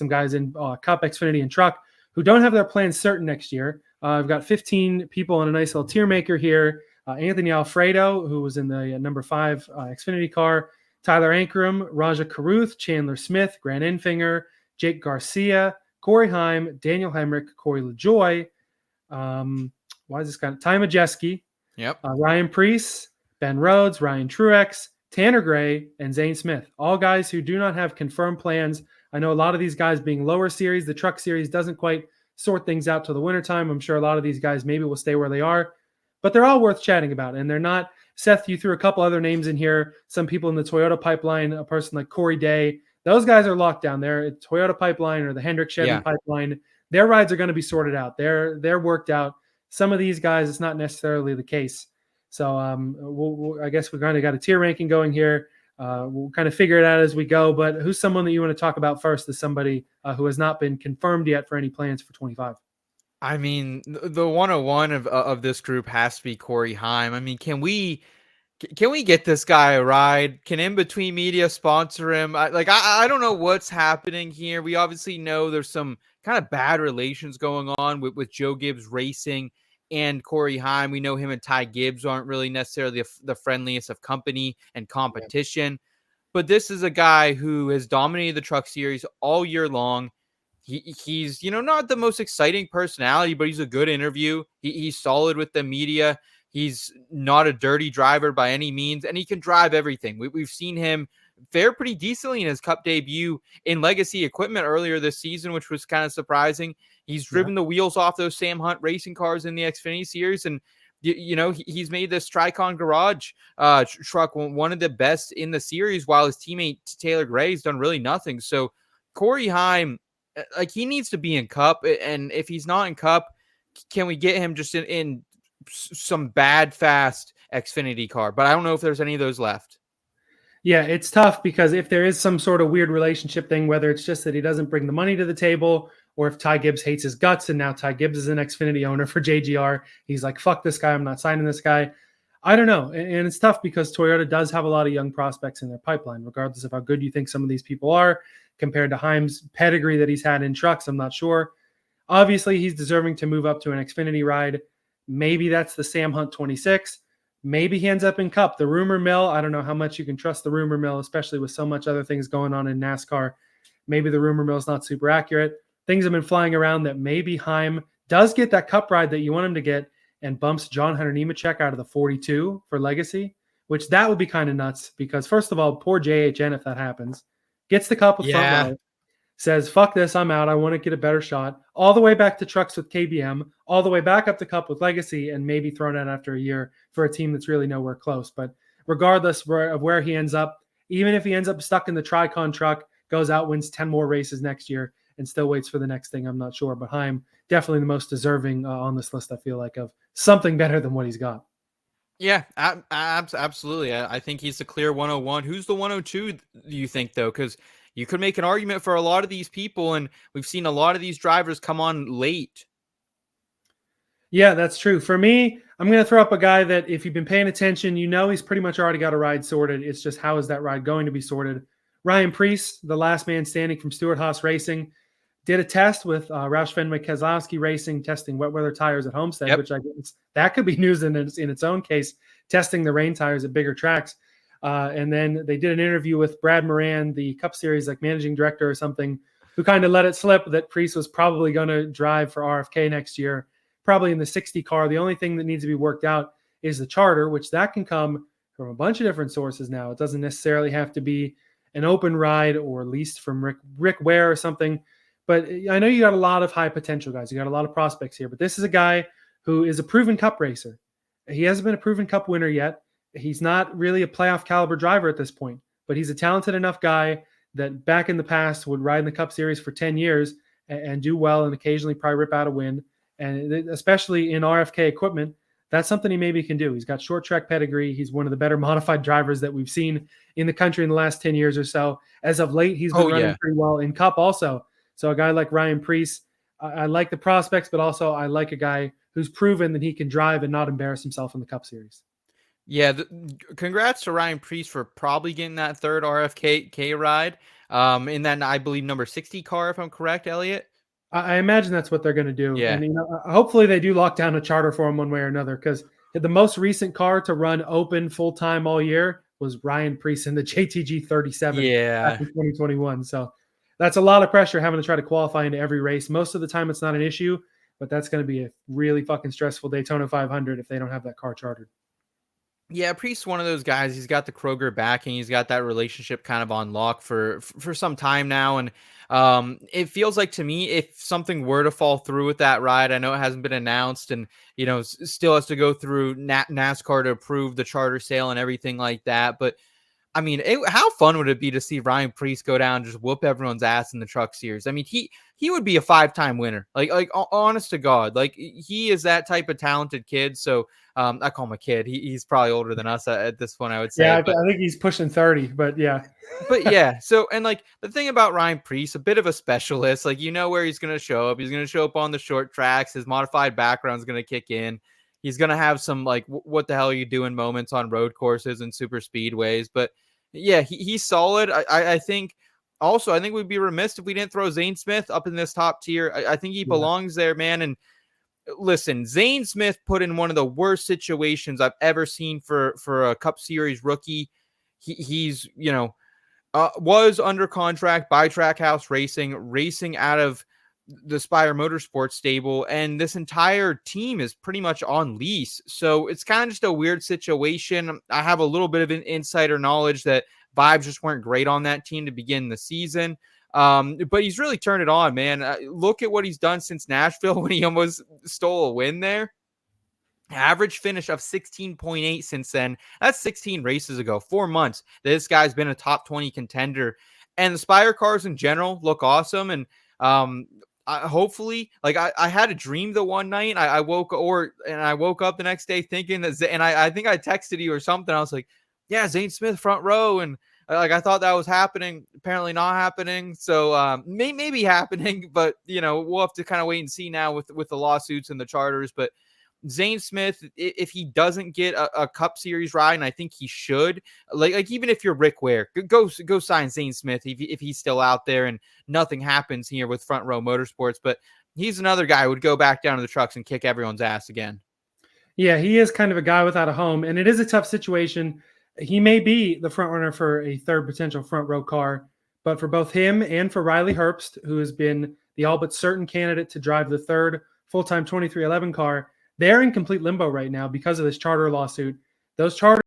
some guys in Cup, Xfinity, and Truck who don't have their plans certain next year. I've got 15 people on a nice little tier maker here. Anthony Alfredo, who was in the number 5 Xfinity car, Tyler Ankrum, Rajah Caruth, Chandler Smith, Grant Enfinger, Jake Garcia, Corey Heim, Daniel Hemric, Corey Lajoie, why is this guy? Ty Majeski, Ryan Preece, Ben Rhodes, Ryan Truex, Tanner Gray, and Zane Smith. All guys who do not have confirmed plans. I know a lot of these guys being lower series. The Truck Series doesn't quite sort things out till the wintertime. I'm sure a lot of these guys maybe will stay where they are, but they're all worth chatting about. And they're not, Seth, you threw a couple other names in here. Some people in the Toyota pipeline, a person like Corey Day. Those guys are locked down there. Toyota pipeline or the Hendrick Chevy pipeline. Their rides are going to be sorted out. They're worked out. Some of these guys, it's not necessarily the case. So I guess we kind of got a tier ranking going here. We'll kind of figure it out as we go. But who's someone that you want to talk about first as somebody who has not been confirmed yet for any plans for 25? I mean, the 101 of this group has to be Corey Heim. I mean, can we get this guy a ride? Can In Between Media sponsor him? I don't know what's happening here. We obviously know there's some kind of bad relations going on with Joe Gibbs Racing and Corey Heim. We know him and Ty Gibbs aren't really necessarily the friendliest of company and competition. But this is a guy who has dominated the Truck Series all year long. He's, not the most exciting personality, but he's a good interview. He's solid with the media. He's not a dirty driver by any means, and he can drive everything. We've seen him fare pretty decently in his Cup debut in Legacy equipment earlier this season, which was kind of surprising. He's driven the wheels off those Sam Hunt racing cars in the Xfinity Series, and he's made this Tricon Garage truck one of the best in the series, while his teammate Taylor Gray's done really nothing. So Corey Heim, he needs to be in Cup, and if he's not in Cup, can we get him just in some bad, fast Xfinity car? But I don't know if there's any of those left. Yeah, it's tough because if there is some sort of weird relationship thing, whether it's just that he doesn't bring the money to the table, or if Ty Gibbs hates his guts and now Ty Gibbs is an Xfinity owner for JGR, he's like, fuck this guy, I'm not signing this guy. I don't know. And it's tough because Toyota does have a lot of young prospects in their pipeline, regardless of how good you think some of these people are compared to Heim's pedigree that he's had in trucks. I'm not sure. Obviously, he's deserving to move up to an Xfinity ride. Maybe that's the Sam Hunt 26. Maybe he ends up in Cup. The rumor mill, I don't know how much you can trust the rumor mill, especially with so much other things going on in NASCAR. Maybe the rumor mill is not super accurate. Things have been flying around that maybe Heim does get that Cup ride that you want him to get and bumps John Hunter Nemechek out of the 42 for Legacy, which that would be kind of nuts because, first of all, poor JHN, if that happens, gets the Cup with front row, says, fuck this, I'm out. I want to get a better shot. All the way back to trucks with KBM, all the way back up to Cup with Legacy, and maybe thrown out after a year for a team that's really nowhere close. But regardless of where he ends up, even if he ends up stuck in the Tricon truck, goes out, wins 10 more races next year, and still waits for the next thing, I'm not sure. But Heim, definitely the most deserving on this list, I feel like, of something better than what he's got. Yeah, absolutely. I think he's the clear 101. Who's the 102, do you think, though? Because you could make an argument for a lot of these people, and we've seen a lot of these drivers come on late. Yeah, that's true. For me, I'm going to throw up a guy that if you've been paying attention, he's pretty much already got a ride sorted. It's just how is that ride going to be sorted? Ryan Preece, the last man standing from Stewart-Haas Racing, did a test with Roush Fenwick Keselowski Racing, testing wet weather tires at Homestead, which I guess that could be news in its own case, testing the rain tires at bigger tracks. And then they did an interview with Brad Moran, the Cup Series managing director or something, who kind of let it slip that Preece was probably going to drive for RFK next year, probably in the 60 car. The only thing that needs to be worked out is the charter, which that can come from a bunch of different sources now. It doesn't necessarily have to be an open ride or leased from Rick Ware or something. But I know you got a lot of high potential guys. You got a lot of prospects here. But this is a guy who is a proven Cup racer. He hasn't been a proven Cup winner yet. He's not really a playoff caliber driver at this point. But he's a talented enough guy that back in the past would ride in the Cup Series for 10 years and do well and occasionally probably rip out a win. And especially in RFK equipment, that's something he maybe can do. He's got short track pedigree. He's one of the better modified drivers that we've seen in the country in the last 10 years or so. As of late, he's been running pretty well in Cup also. So a guy like Ryan Preece, I like the prospects, but also I like a guy who's proven that he can drive and not embarrass himself in the Cup Series. Yeah, congrats to Ryan Preece for probably getting that third RFK ride. in that, I believe, number 60 car, if I'm correct, Elliot. I imagine that's what they're going to do. Yeah. And hopefully they do lock down a charter for him one way or another, because the most recent car to run open full time all year was Ryan Preece in the JTG 37 back Yeah. in 2021. So that's a lot of pressure having to try to qualify into every race. Most of the time it's not an issue, but that's going to be a really fucking stressful Daytona 500 if they don't have that car chartered. Yeah, Priest's one of those guys. He's got the Kroger backing. He's got that relationship kind of on lock for some time now, and it feels like to me, if something were to fall through with that ride, I know it hasn't been announced, and still has to go through NASCAR to approve the charter sale and everything like that. But I mean, how fun would it be to see Ryan Preece go down and just whoop everyone's ass in the Truck Series? I mean, he would be a 5-time winner. Like honest to God, like he is that type of talented kid. So I call him a kid. He's probably older than us at this point, I would say. Yeah, I but think he's pushing 30, but yeah. but yeah, so, and like the thing about Ryan Preece, a bit of a specialist, like where he's going to show up. He's going to show up on the short tracks. His modified background is going to kick in. He's going to have some like, what the hell are you doing moments on road courses and super speedways. But yeah, he's solid. I think also, I think we'd be remiss if we didn't throw Zane Smith up in this top tier. I think he belongs there, man. And listen, Zane Smith put in one of the worst situations I've ever seen for a Cup Series rookie. He's was under contract by Trackhouse racing out of the Spire Motorsports stable, and this entire team is pretty much on lease. So it's kind of just a weird situation. I have a little bit of an insider knowledge that vibes just weren't great on that team to begin the season. But he's really turned it on, man. Look at what he's done since Nashville when he almost stole a win there. Average finish of 16.8 since then. That's 16 races ago, 4 months. This guy's been a top 20 contender. And the Spire cars in general look awesome. And hopefully, like I had a dream the one night. I woke up the next day thinking that, and I think I texted you or something. I was like, yeah, Zane Smith front row. And I thought that was happening. Apparently not happening. So maybe happening, but we'll have to kind of wait and see now with the lawsuits and the charters. But Zane Smith, if he doesn't get a Cup Series ride, and I think he should, like even if you're Rick Ware, go sign Zane Smith if he's still out there and nothing happens here with Front Row Motorsports. But he's another guy who would go back down to the trucks and kick everyone's ass again. Yeah, he is kind of a guy without a home, and it is a tough situation. He may be the front runner for a third potential front row car, but for both him and for Riley Herbst, who has been the all but certain candidate to drive the third full-time 2311 car, they're in complete limbo right now because of this charter lawsuit. Those charter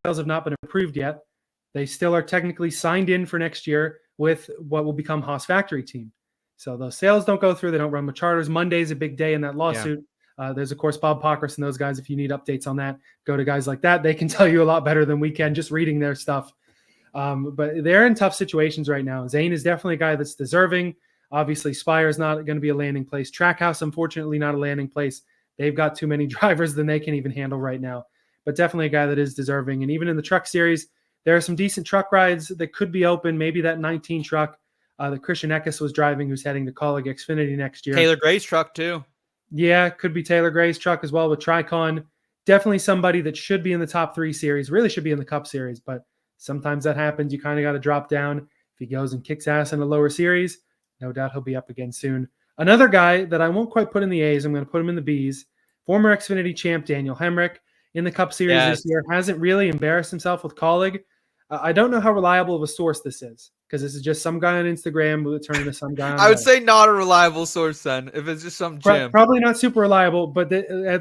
sales have not been approved yet. They still are technically signed in for next year with what will become Haas Factory Team. So those sales don't go through. They don't run with charters. Monday's a big day in that lawsuit. Yeah. There's, of course, Bob Pockris and those guys. If you need updates on that, go to guys like that. They can tell you a lot better than we can just reading their stuff. But they're in tough situations right now. Zane is definitely a guy that's deserving. Obviously, Spire is not going to be a landing place. Trackhouse, unfortunately, not a landing place. They've got too many drivers than they can even handle right now. But definitely a guy that is deserving. And even in the Truck Series, there are some decent truck rides that could be open. Maybe that 19 truck that Christian Eckes was driving, who's heading to Kaulig Xfinity next year. Taylor Gray's truck, too. Yeah, could be Taylor Gray's truck as well with Tricon. Definitely somebody that should be in the top 3 series, really should be in the Cup Series. But sometimes that happens. You kind of got to drop down. If he goes and kicks ass in a lower series, no doubt he'll be up again soon. Another guy that I won't quite put in the A's, I'm going to put him in the B's. Former Xfinity champ Daniel Hemric in the Cup Series this year hasn't really embarrassed himself with Kaulig. I don't know how reliable of a source this is because this is just some guy on Instagram who turned into some guy on I would say not a reliable source then if it's just some gym. Probably not super reliable, but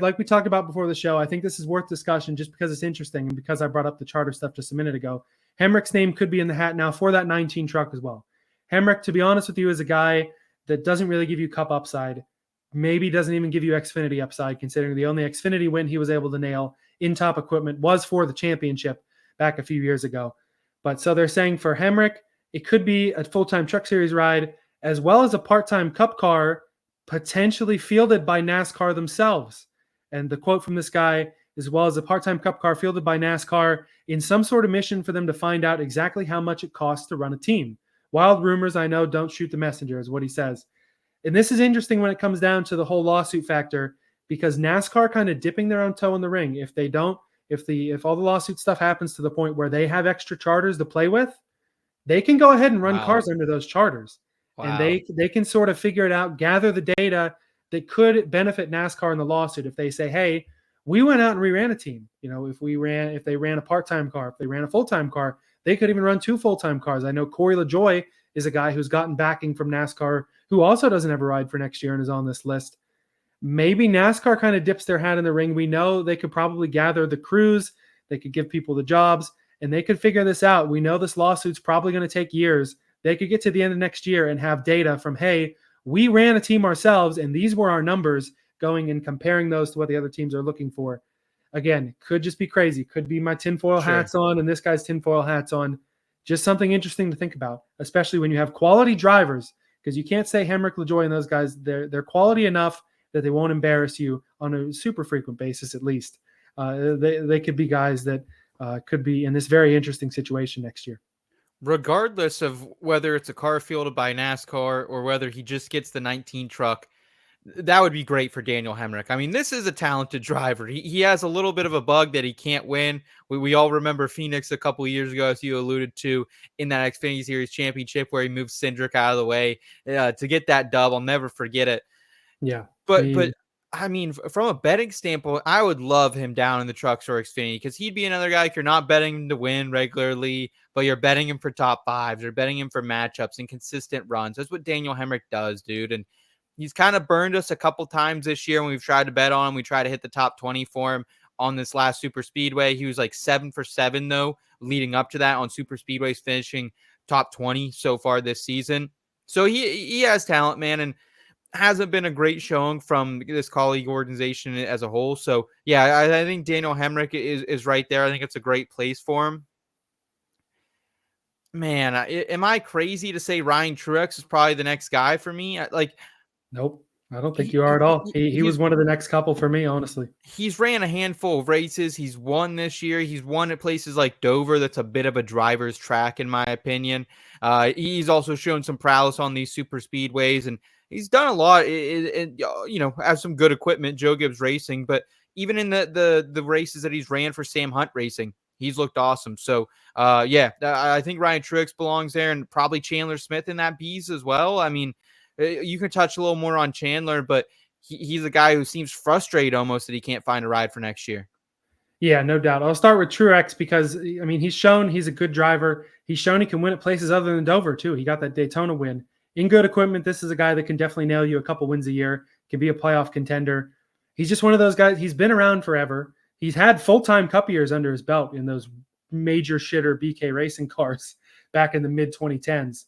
like we talked about before the show, I think this is worth discussion just because it's interesting and because I brought up the charter stuff just a minute ago. Hemric's name could be in the hat now for that 19 truck as well. Hemric, to be honest with you, is a guy that doesn't really give you Cup upside. Maybe doesn't even give you Xfinity upside, considering the only Xfinity win he was able to nail in top equipment was for the championship back a few years ago. But so they're saying for Hemric, it could be a full-time Truck Series ride as well as a part-time Cup car potentially fielded by NASCAR themselves. And the quote from this guy, as well as a part-time Cup car fielded by NASCAR in some sort of mission for them to find out exactly how much it costs to run a team. Wild rumors, I know, don't shoot the messenger is what he says. And this is interesting when it comes down to the whole lawsuit factor because NASCAR kind of dipping their own toe in the ring. If all the lawsuit stuff happens to the point where they have extra charters to play with, they can go ahead and run Wow. cars under those charters, and Wow. they can sort of figure it out, gather the data that could benefit NASCAR in the lawsuit. If they say, hey, we went out and we ran a team, if they ran a part-time car, if they ran a full-time car, they could even run 2 full-time cars. I know Corey Lajoie is a guy who's gotten backing from NASCAR, who also doesn't have a ride for next year and is on this list. Maybe NASCAR kind of dips their hat in the ring. We know they could probably gather the crews, they could give people the jobs, and they could figure this out. We know this lawsuit's probably going to take years. They could get to the end of next year and have data from, hey, we ran a team ourselves, and these were our numbers, going and comparing those to what the other teams are looking for. Again, could just be crazy. Could be my tinfoil hats on and this guy's tinfoil hats on. Just something interesting to think about, especially when you have quality drivers, because you can't say Hemric, Lajoie, and those guys, they're quality enough that they won't embarrass you on a super frequent basis, at least. They could be guys that could be in this very interesting situation next year. Regardless of whether it's a car fielded by NASCAR or whether he just gets the 19 truck, that would be great for Daniel Hemric. I mean, this is a talented driver. He has a little bit of a bug that he can't win. We all remember Phoenix a couple of years ago, as you alluded to, in that Xfinity Series championship where he moved Cindric out of the way to get that dub. I'll never forget it. Yeah. But I mean, from a betting standpoint, I would love him down in the Trucks or Xfinity, because he'd be another guy, if you're not betting him to win regularly, but you're betting him for top fives, you're betting him for matchups and consistent runs. That's what Daniel Hemric does, dude. And he's kind of burned us a couple times this year when we've tried to bet on him. We tried to hit the top 20 for him on this last Super Speedway. He was like 7 for 7, though, leading up to that on Super Speedways, finishing top 20 so far this season. So he has talent, man, and hasn't been a great showing from this colleague organization as a whole. So, yeah, I think Daniel Hemric is right there. I think it's a great place for him. Man, am I crazy to say Ryan Truex is probably the next guy for me? Nope. I don't think you are at all. He was one of the next couple for me, honestly. He's ran a handful of races. He's won this year. He's won at places like Dover. That's a bit of a driver's track, in my opinion. He's also shown some prowess on these super speedways, and he's done a lot. Has some good equipment, Joe Gibbs Racing. But even in the races that he's ran for Sam Hunt Racing, he's looked awesome. So, I think Ryan Truex belongs there, and probably Chandler Smith in that B's as well. I mean, you can touch a little more on Chandler, but he's a guy who seems frustrated almost that he can't find a ride for next year. Yeah, no doubt. I'll start with Truex because, I mean, he's shown he's a good driver. He's shown he can win at places other than Dover, too. He got that Daytona win. In good equipment, this is a guy that can definitely nail you a couple wins a year, can be a playoff contender. He's just one of those guys. He's been around forever. He's had full-time Cup years under his belt in those major shitter BK racing cars back in the mid-2010s.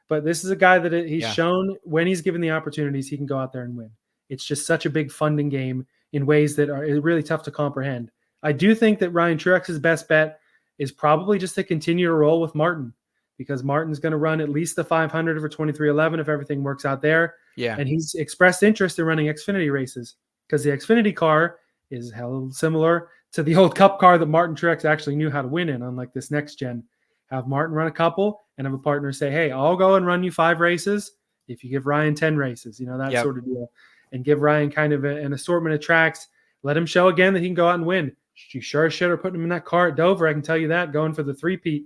But this is a guy that he's shown when he's given the opportunities, he can go out there and win. It's just such a big funding game in ways that are really tough to comprehend. I do think that Ryan Truex's best bet is probably just to continue to roll with Martin, because Martin's going to run at least the 500 over 2311 if everything works out there. Yeah. And he's expressed interest in running Xfinity races because the Xfinity car is hell similar to the old Cup car that Martin Truex actually knew how to win in, unlike this next gen. Have Martin run a couple and have a partner say, hey, I'll go and run you 5 races if you give Ryan 10 races, that sort of deal. And give Ryan kind of an assortment of tracks. Let him show again that he can go out and win. You sure as shit are putting him in that car at Dover, I can tell you that, going for the three-peat.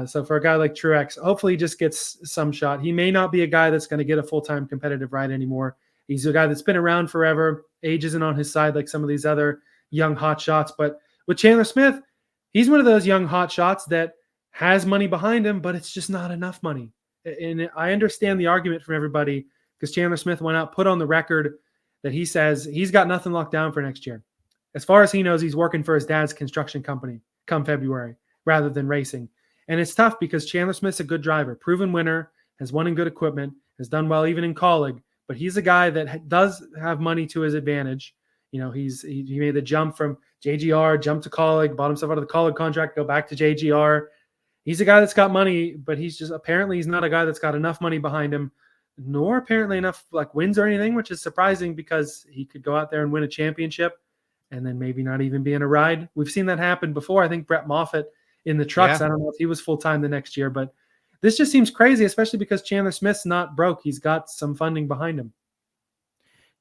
So for a guy like Truex, hopefully he just gets some shot. He may not be a guy that's going to get a full-time competitive ride anymore. He's a guy that's been around forever. Age isn't on his side like some of these other young hot shots. But with Chandler Smith, he's one of those young hot shots that has money behind him, but it's just not enough money. And I understand the argument from everybody, because Chandler Smith went out, put on the record that he says he's got nothing locked down for next year. As far as he knows, he's working for his dad's construction company come February rather than racing. And it's tough because Chandler Smith's a good driver, proven winner, has won in good equipment, has done well even in college, but he's a guy that does have money to his advantage. He made the jump from JGR, jumped to college, bought himself out of the college contract, go back to JGR. He's a guy that's got money, but he's not a guy that's got enough money behind him, nor apparently enough wins or anything, which is surprising because he could go out there and win a championship and then maybe not even be in a ride. We've seen that happen before. I think Brett Moffitt in the trucks. I don't know if he was full-time the next year, but this just seems crazy, especially because Chandler Smith's not broke. He's got some funding behind him.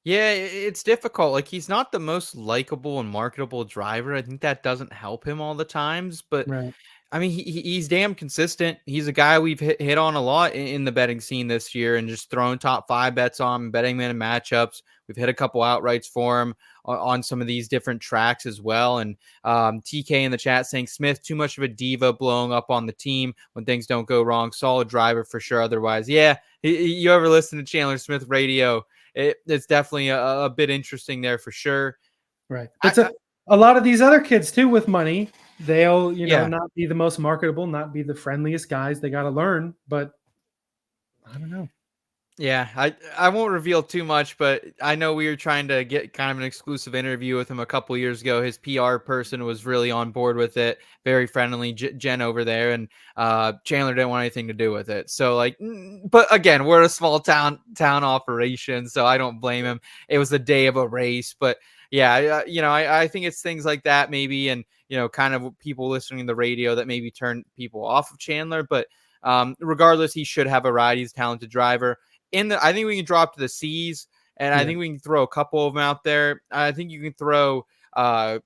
Yeah, it's difficult. He's not the most likable and marketable driver. I think that doesn't help him all the times, but right. I mean, he's damn consistent. He's a guy we've hit on a lot in the betting scene this year, and just throwing top 5 bets on, betting man in matchups. We've hit a couple outrights for him on some of these different tracks as well. And TK in the chat saying Smith, too much of a diva, blowing up on the team when things don't go wrong. Solid driver for sure. Otherwise, yeah, you ever listen to Chandler Smith radio? It's definitely a bit interesting there for sure. Right. But a lot of these other kids too with money, they'll, Yeah. not be the most marketable, not be the friendliest guys. They got to learn, but I don't know. Yeah, I won't reveal too much, but I know we were trying to get kind of an exclusive interview with him a couple years ago. His PR person was really on board with it, very friendly, Jen over there, and Chandler didn't want anything to do with it. So like, but again, we're a small town operation, so I don't blame him. It was the day of a race, but yeah, I think it's things like that maybe, and kind of people listening to the radio that maybe turn people off of Chandler, but regardless, he should have a ride. He's a talented driver. I think we can drop to the C's, and I think we can throw a couple of them out there. I think you can throw Ty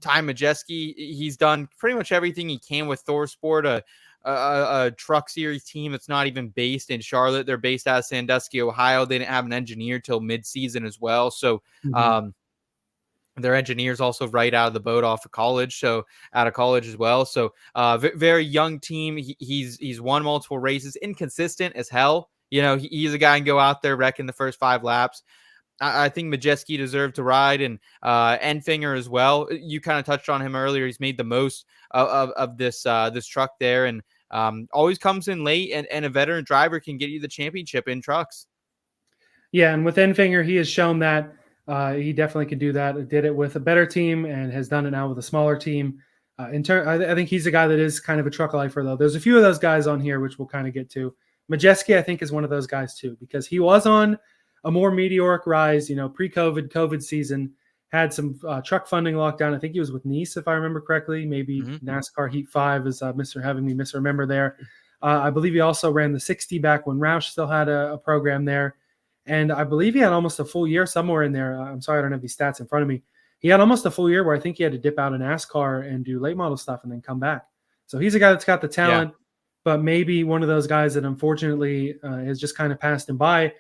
Majeski. He's done pretty much everything he can with ThorSport, a truck series team that's not even based in Charlotte. They're based out of Sandusky, Ohio. They didn't have an engineer till mid-season as well. So their engineers also right out of the boat out of college as well. So very young team. He's won multiple races, inconsistent as hell. He's a guy who can go out there wrecking the first 5 laps. I think Majeski deserved to ride, and Enfinger as well. You kind of touched on him earlier. He's made the most of this truck there, and always comes in late, and a veteran driver can get you the championship in trucks. Yeah, and with Enfinger, he has shown that he definitely can do that. Did it with a better team and has done it now with a smaller team. I think he's a guy that is kind of a truck lifer, though. There's a few of those guys on here, which we'll kind of get to. Majeski, I think, is one of those guys, too, because he was on a more meteoric rise, pre-COVID, COVID season, had some truck funding lockdown. I think he was with Nice, if I remember correctly, maybe NASCAR Heat 5 is Mr. having me misremember there. I believe he also ran the 60 back when Roush still had a program there. And I believe he had almost a full year somewhere in there. I'm sorry, I don't have these stats in front of me. He had almost a full year where I think he had to dip out of NASCAR and do late model stuff and then come back. So he's a guy that's got the talent, but maybe one of those guys that unfortunately has just kind of passed him by.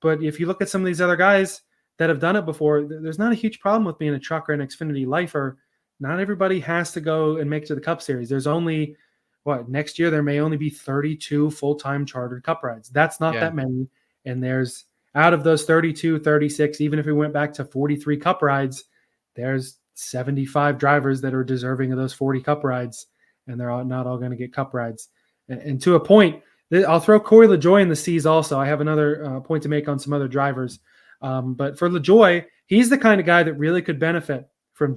But if you look at some of these other guys that have done it before, there's not a huge problem with being a truck or an Xfinity lifer. Not everybody has to go and make it to the Cup Series. There's only, next year there may only be 32 full-time chartered Cup rides. That's not that many. And there's, out of those 32, 36, even if we went back to 43 Cup rides, there's 75 drivers that are deserving of those 40 Cup rides, and they're not all going to get Cup rides. And to a point, I'll throw Corey Lajoie in the C's also. I have another point to make on some other drivers. But for Lajoie, he's the kind of guy that really could benefit from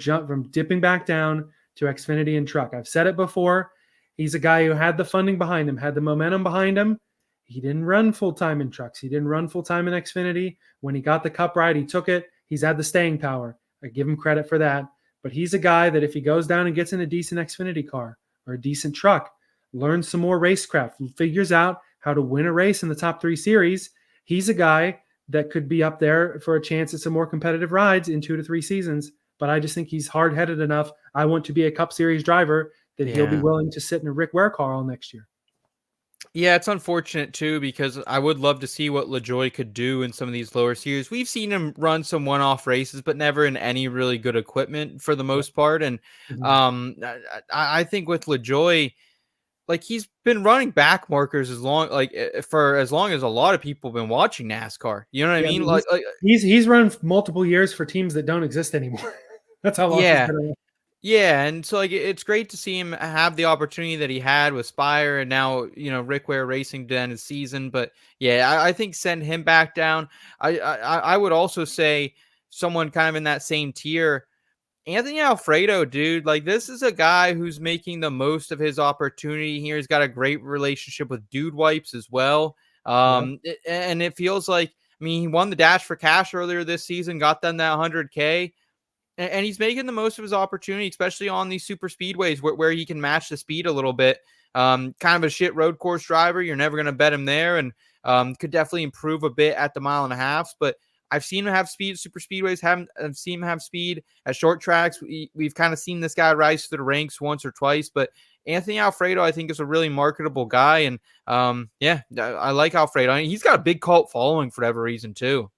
dipping back down to Xfinity and truck. I've said it before. He's a guy who had the funding behind him, had the momentum behind him. He didn't run full-time in trucks. He didn't run full-time in Xfinity. When he got the Cup ride, he took it. He's had the staying power. I give him credit for that. But he's a guy that if he goes down and gets in a decent Xfinity car or a decent truck, learns some more racecraft, figures out how to win a race in the top 3 series, he's a guy that could be up there for a chance at some more competitive rides in 2 to 3 seasons. But I just think he's hard-headed enough. I want to be a Cup Series driver that he'll be willing to sit in a Rick Ware car all next year. Yeah, it's unfortunate too, because I would love to see what Lajoie could do in some of these lower series. We've seen him run some one-off races, but never in any really good equipment for the most part. And I think with Lajoie, like, he's been running back markers for as long as a lot of people have been watching NASCAR. You know what I mean? He's run multiple years for teams that don't exist anymore. That's how long he's been around. Yeah, and so it's great to see him have the opportunity that he had with Spire, and now Rick Ware Racing to end his season. But yeah, I think send him back down. I would also say someone kind of in that same tier, Anthony Alfredo, dude. Like, this is a guy who's making the most of his opportunity here. He's got a great relationship with Dude Wipes as well. And it feels like, I mean, he won the Dash for Cash earlier this season, got them that 100K. And he's making the most of his opportunity, especially on these super speedways where he can match the speed a little bit. Kind of a shit road course driver. You're never going to bet him there, and could definitely improve a bit at the 1.5 miles. But I've seen him have speed at super speedways. I've seen him have speed at short tracks. We've kind of seen this guy rise to the ranks once or twice, but Anthony Alfredo, I think, is a really marketable guy. And yeah, I like Alfredo. I mean, he's got a big cult following for whatever reason, too.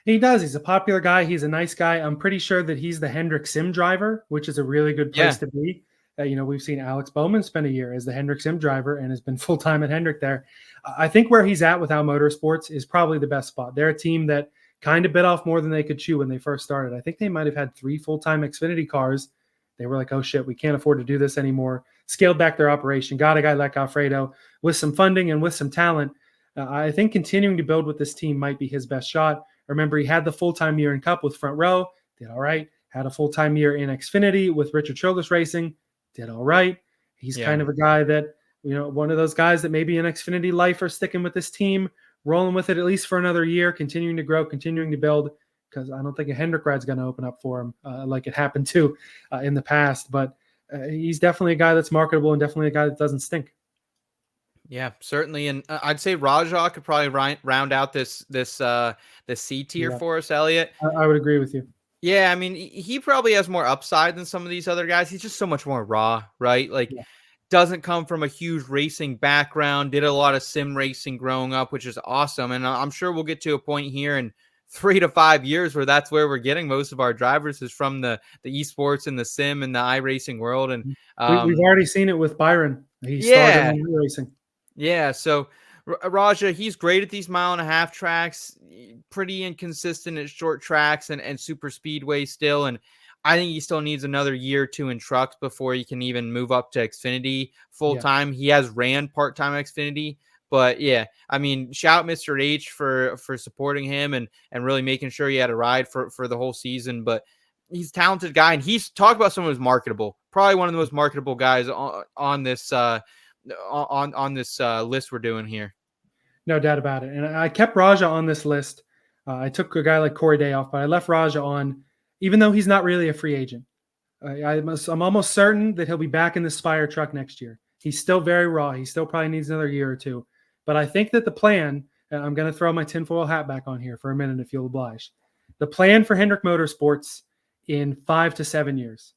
He does. He's a popular guy. He's a nice guy. I'm pretty sure that he's the Hendrick Sim driver, which is a really good place Yeah. to be. We've seen Alex Bowman spend a year as the Hendrick Sim driver and has been full-time at Hendrick there. I think where he's at with Al Motorsports is probably the best spot. They're a team that kind of bit off more than they could chew when they first started. I think they might have had 3 full-time Xfinity cars. They were like, oh shit, we can't afford to do this anymore. Scaled back their operation, got a guy like Alfredo with some funding and with some talent. I think continuing to build with this team might be his best shot. Remember, he had the full-time year in Cup with Front Row, did all right. Had a full-time year in Xfinity with Richard Childress Racing, did all right. He's kind of a guy that, one of those guys that maybe in Xfinity life are sticking with this team, rolling with it at least for another year, continuing to grow, continuing to build, because I don't think a Hendrick ride's going to open up for him like it happened to in the past. But he's definitely a guy that's marketable and definitely a guy that doesn't stink. Yeah, certainly, and I'd say Rajah could probably round out this C tier for us, Elliot. I would agree with you. Yeah, I mean, he probably has more upside than some of these other guys. He's just so much more raw, right? Like, doesn't come from a huge racing background, did a lot of sim racing growing up, which is awesome. And I'm sure we'll get to a point here in 3 to 5 years where that's where we're getting most of our drivers is from the esports and the sim and the iRacing world. And we've already seen it with Byron. He started in racing. Yeah, so Rajah, he's great at these 1.5-mile tracks, pretty inconsistent at short tracks and super speedway still. And I think he still needs another year or 2 in trucks before he can even move up to Xfinity full time. He has ran part-time Xfinity, but yeah, I mean, shout Mr. H for supporting him and really making sure he had a ride for the whole season. But he's a talented guy, and he's talked about someone who's marketable, probably one of the most marketable guys on this list we're doing here. No doubt about it. And I kept Rajah on this list. I took a guy like Corey Day off, but I left Rajah on, even though he's not really a free agent. I'm almost certain that he'll be back in the Spire truck next year. He's still very raw. He still probably needs another year or 2. But I think that the plan, and I'm going to throw my tinfoil hat back on here for a minute if you'll oblige. The plan for Hendrick Motorsports in 5 to 7 years.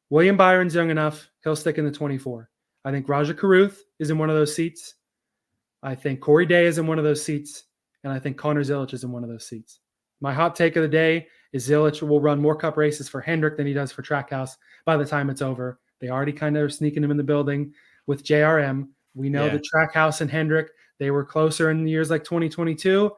William Byron's young enough. He'll stick in the 24. I think Rajah Caruth is in one of those seats. I think Corey Day is in one of those seats. And I think Connor Zilic is in one of those seats. My hot take of the day is Zilic will run more Cup races for Hendrick than he does for Trackhouse by the time it's over. They already kind of are sneaking him in the building with JRM. We know that Trackhouse and Hendrick, they were closer in years like 2022.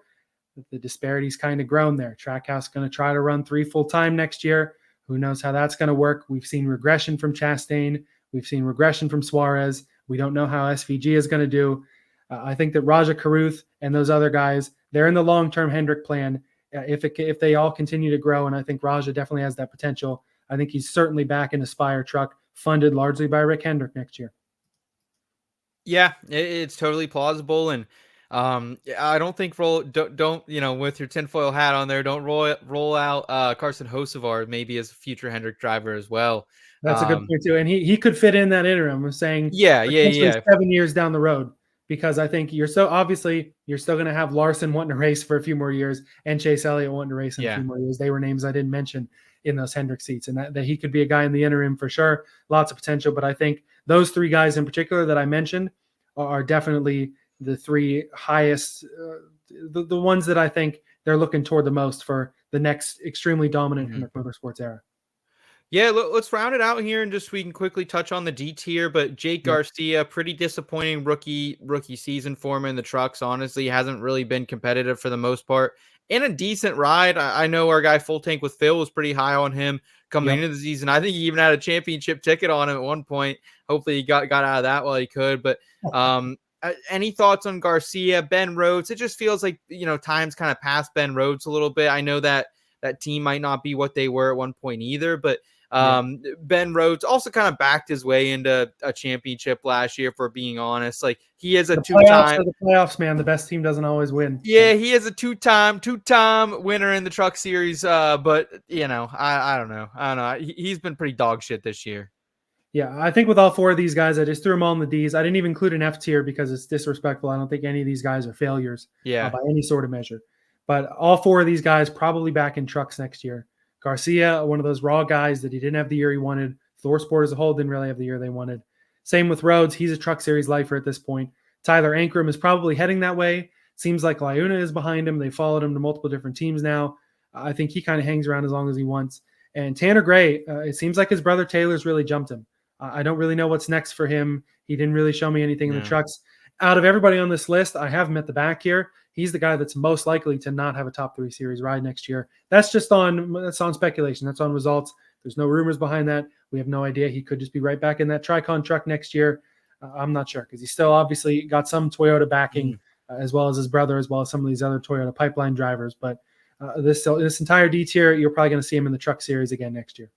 The disparity's kind of grown there. Trackhouse going to try to run 3 full-time next year. Who knows how that's going to work? We've seen regression from Chastain. We've seen regression from Suarez. We don't know how SVG is going to do. I think that Rajah Caruth and those other guys, they're in the long-term Hendrick plan. If they all continue to grow, and I think Rajah definitely has that potential, I think he's certainly back in the Spire truck, funded largely by Rick Hendrick next year. Yeah, it's totally plausible, and I don't think don't with your tinfoil hat on there, don't roll out Carson Hocevar maybe as a future Hendrick driver as well. That's a good point too, and he could fit in that interim. I'm saying 7 years down the road. Because I think you're still going to have Larson wanting to race for a few more years and Chase Elliott wanting to race in a few more years. They were names I didn't mention in those Hendrick seats, and that he could be a guy in the interim for sure. Lots of potential, but I think those 3 guys in particular that I mentioned are definitely the 3 highest, the ones that I think they're looking toward the most for the next extremely dominant Hendrick Motorsports era. Yeah, let's round it out here and just we can quickly touch on the D tier. But Jake Garcia, pretty disappointing rookie season for him in the trucks. Honestly, hasn't really been competitive for the most part. In a decent ride, I know our guy Full Tank with Phil was pretty high on him coming into the season. I think he even had a championship ticket on him at one point. Hopefully, he got out of that while he could. But any thoughts on Garcia, Ben Rhodes? It just feels like time's kind of past Ben Rhodes a little bit. I know that team might not be what they were at one point either, but. Ben Rhodes also kind of backed his way into a championship last year, for being honest. Like, he is a two-time the playoffs, man. The best team doesn't always win. Yeah, he is a two-time winner in the Truck Series. But I don't know. He's been pretty dog shit this year. Yeah, I think with all 4 of these guys, I just threw them all in the Ds. I didn't even include an F tier because it's disrespectful. I don't think any of these guys are failures by any sort of measure. But all 4 of these guys probably back in trucks next year. Garcia, one of those raw guys that he didn't have the year he wanted. Thor Sport as a whole didn't really have the year they wanted. Same with Rhodes. He's a Truck Series lifer at this point. Tyler Ankrum is probably heading that way. Seems like Lajoie is behind him. They followed him to multiple different teams now. I think he kind of hangs around as long as he wants. And Tanner Gray, it seems like his brother Taylor's really jumped him. I don't really know what's next for him. He didn't really show me anything in the trucks. Out of everybody on this list, I have him at the back here. He's the guy that's most likely to not have a top 3 series ride next year. That's on speculation. That's on results. There's no rumors behind that. We have no idea. He could just be right back in that Tricon truck next year. I'm not sure because he's still obviously got some Toyota backing as well as his brother, as well as some of these other Toyota pipeline drivers. But this entire D tier, you're probably going to see him in the Truck Series again next year.